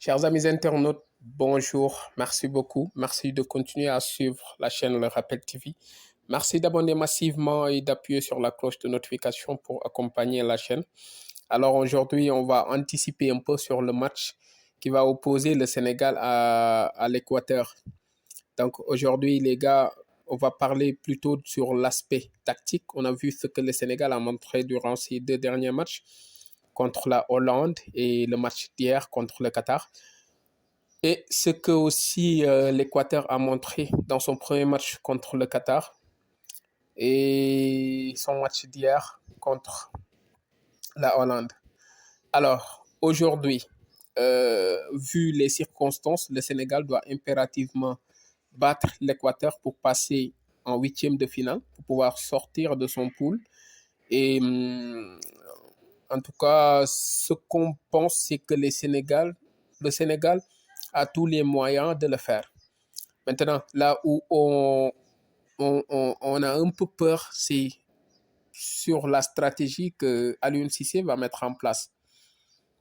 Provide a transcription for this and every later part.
Chers amis internautes, bonjour, merci beaucoup. Merci de continuer à suivre la chaîne Le Rappel TV. Merci d'abonner massivement et d'appuyer sur la cloche de notification pour accompagner la chaîne. Alors aujourd'hui, on va anticiper un peu sur le match qui va opposer le Sénégal à l'Équateur. Donc aujourd'hui, les gars, on va parler plutôt sur l'aspect tactique. On a vu ce que le Sénégal a montré durant ces deux derniers matchs contre la Hollande et le match d'hier contre le Qatar. Et ce que aussi l'Équateur a montré dans son premier match contre le Qatar et son match d'hier contre la Hollande. Alors, aujourd'hui, vu les circonstances, le Sénégal doit impérativement battre l'Équateur pour passer en huitième de finale, pour pouvoir sortir de son pool. Et en tout cas, ce qu'on pense, c'est que le Sénégal a tous les moyens de le faire. Maintenant, là où on a un peu peur, c'est sur la stratégie que Aliou Cissé va mettre en place.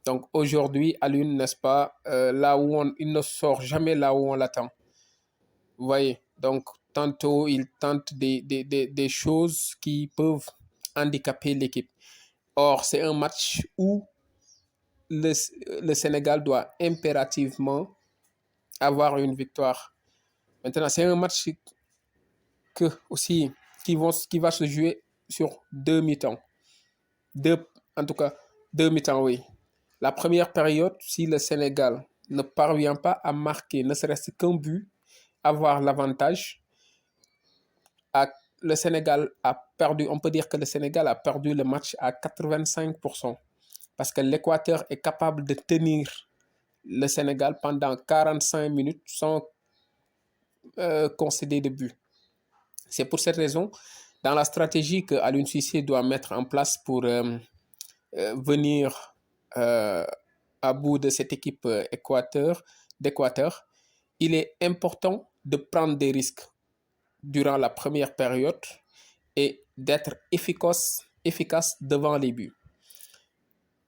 Donc aujourd'hui, Aliou, n'est-ce pas, là où il ne sort jamais là où on l'attend. Vous voyez, donc tantôt il tente des choses qui peuvent handicaper l'équipe. Or, c'est un match où le Sénégal doit impérativement avoir une victoire. Maintenant, c'est un match aussi qui va se jouer sur deux mi-temps. En tout cas, deux mi-temps, oui. La première période, si le Sénégal ne parvient pas à marquer ne serait-ce qu'un but, avoir l'avantage, le Sénégal a perdu, on peut dire que le Sénégal a perdu le match à 85%. Parce que l'Équateur est capable de tenir le Sénégal pendant 45 minutes sans concéder de but. C'est pour cette raison, dans la stratégie que Aliou Cissé doit mettre en place pour venir à bout de cette équipe d'Équateur, il est important de prendre des risques durant la première période et d'être efficace devant les buts.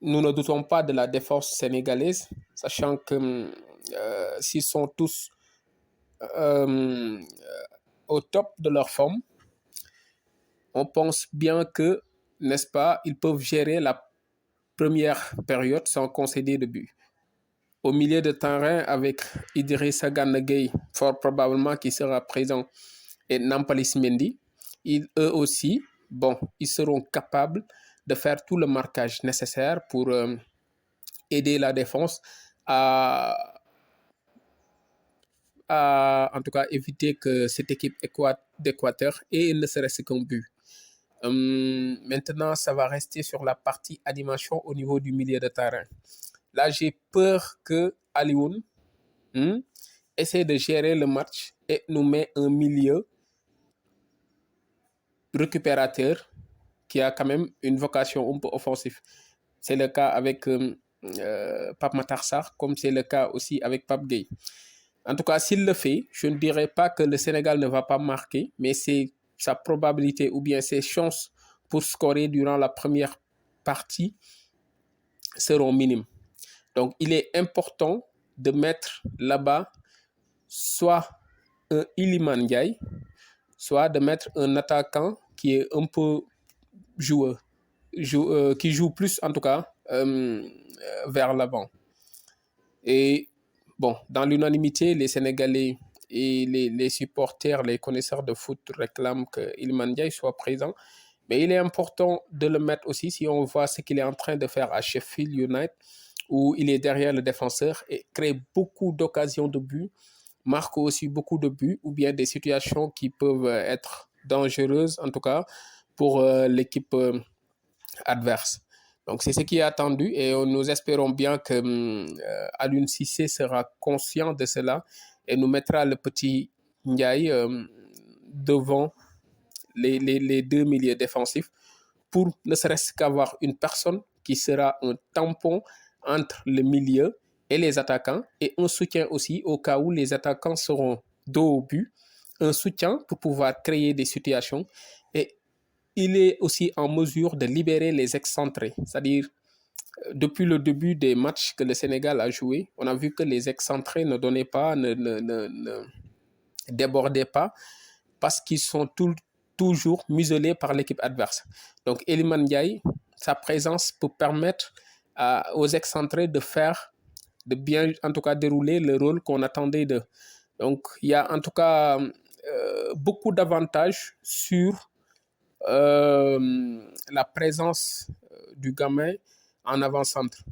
Nous ne doutons pas de la défense sénégalaise, sachant que s'ils sont tous au top de leur forme, on pense bien que, n'est-ce pas, ils peuvent gérer la première période sans concéder de but. Au milieu de terrain, avec Idrissa Gana Gueye, fort probablement qui sera présent, et Nampalys Mendy, eux aussi, ils seront capables de faire tout le marquage nécessaire pour aider la défense à en tout cas éviter que cette équipe d'Équateur ait ne serait-ce qu'un but. Maintenant, ça va rester sur la partie animation au niveau du milieu de terrain. Là, j'ai peur que Aliou essaie de gérer le match et nous met un milieu récupérateur qui a quand même une vocation un peu offensive. C'est le cas avec Pape Matar Sarr, comme c'est le cas aussi avec Pape Gueye. En tout cas, s'il le fait, je ne dirais pas que le Sénégal ne va pas marquer, mais c'est sa probabilité ou bien ses chances pour scorer durant la première partie seront minimes. Donc, il est important de mettre là-bas soit un Iliman Ndiaye, soit de mettre un attaquant qui est un peu joueur, qui joue plus en tout cas vers l'avant. Et dans l'unanimité, les Sénégalais et les supporters, les connaisseurs de foot réclament que Iliman Ndiaye soit présent. Mais il est important de le mettre aussi si on voit ce qu'il est en train de faire à Sheffield United, où il est derrière le défenseur et crée beaucoup d'occasions de but, marque aussi beaucoup de buts, ou bien des situations qui peuvent être dangereuses, en tout cas, pour l'équipe adverse. Donc, c'est ce qui est attendu et nous espérons bien que Aliou Cissé sera conscient de cela et nous mettra le petit Ndiaye devant les deux milieux défensifs pour ne serait-ce qu'avoir une personne qui sera un tampon entre le milieu et les attaquants et un soutien aussi au cas où les attaquants seront dos au but, un soutien pour pouvoir créer des situations et il est aussi en mesure de libérer les excentrés, c'est-à-dire depuis le début des matchs que le Sénégal a joué, on a vu que les excentrés ne donnaient pas, ne débordaient pas, parce qu'ils sont toujours muselés par l'équipe adverse. Donc Iliman Ndiaye, sa présence peut permettre aux excentrés de bien, en tout cas, dérouler le rôle qu'on attendait d'eux. Donc il y a en tout cas beaucoup d'avantages sur la présence du gamin en avant-centre.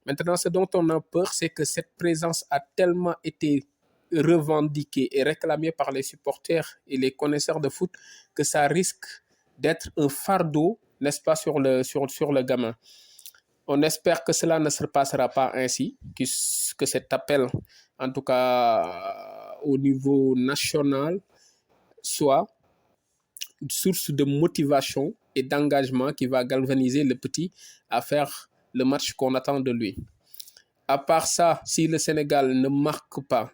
Maintenant, ce dont on a peur, c'est que cette présence a tellement été revendiquée et réclamée par les supporters et les connaisseurs de foot que ça risque d'être un fardeau, n'est-ce pas, sur le gamin. On espère que cela ne se passera pas ainsi, que cet appel, en tout cas au niveau national, soit une source de motivation et d'engagement qui va galvaniser le petit à faire le match qu'on attend de lui. À part ça, si le Sénégal ne marque pas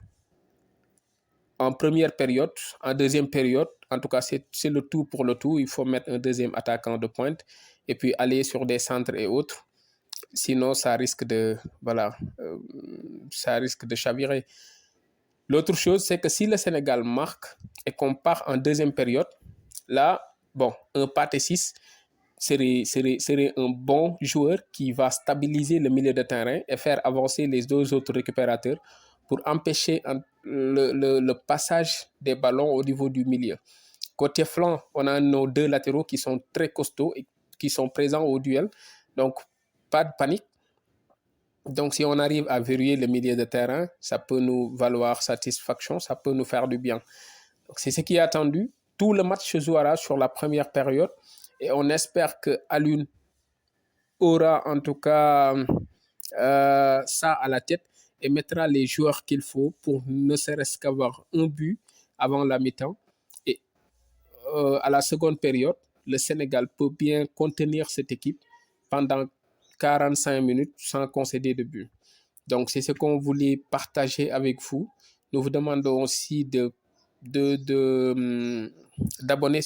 en première période, en deuxième période, en tout cas c'est le tout pour le tout, il faut mettre un deuxième attaquant de pointe et puis aller sur des centres et autres. Sinon, ça risque de chavirer. L'autre chose, c'est que si le Sénégal marque et qu'on part en deuxième période, là, bon, un Pathé 6 serait un bon joueur qui va stabiliser le milieu de terrain et faire avancer les deux autres récupérateurs pour empêcher le passage des ballons au niveau du milieu. Côté flanc, on a nos deux latéraux qui sont très costauds et qui sont présents au duel. Donc, pas de panique. Donc, si on arrive à verrouiller le milieu de terrain, ça peut nous valoir satisfaction, ça peut nous faire du bien. Donc, c'est ce qui est attendu. Tout le match se jouera sur la première période et on espère que Alun aura en tout cas ça à la tête et mettra les joueurs qu'il faut pour ne serait-ce qu'avoir un but avant la mi-temps. Et à la seconde période, le Sénégal peut bien contenir cette équipe pendant 45 minutes sans concéder de but. Donc, c'est ce qu'on voulait partager avec vous. Nous vous demandons aussi d'abonner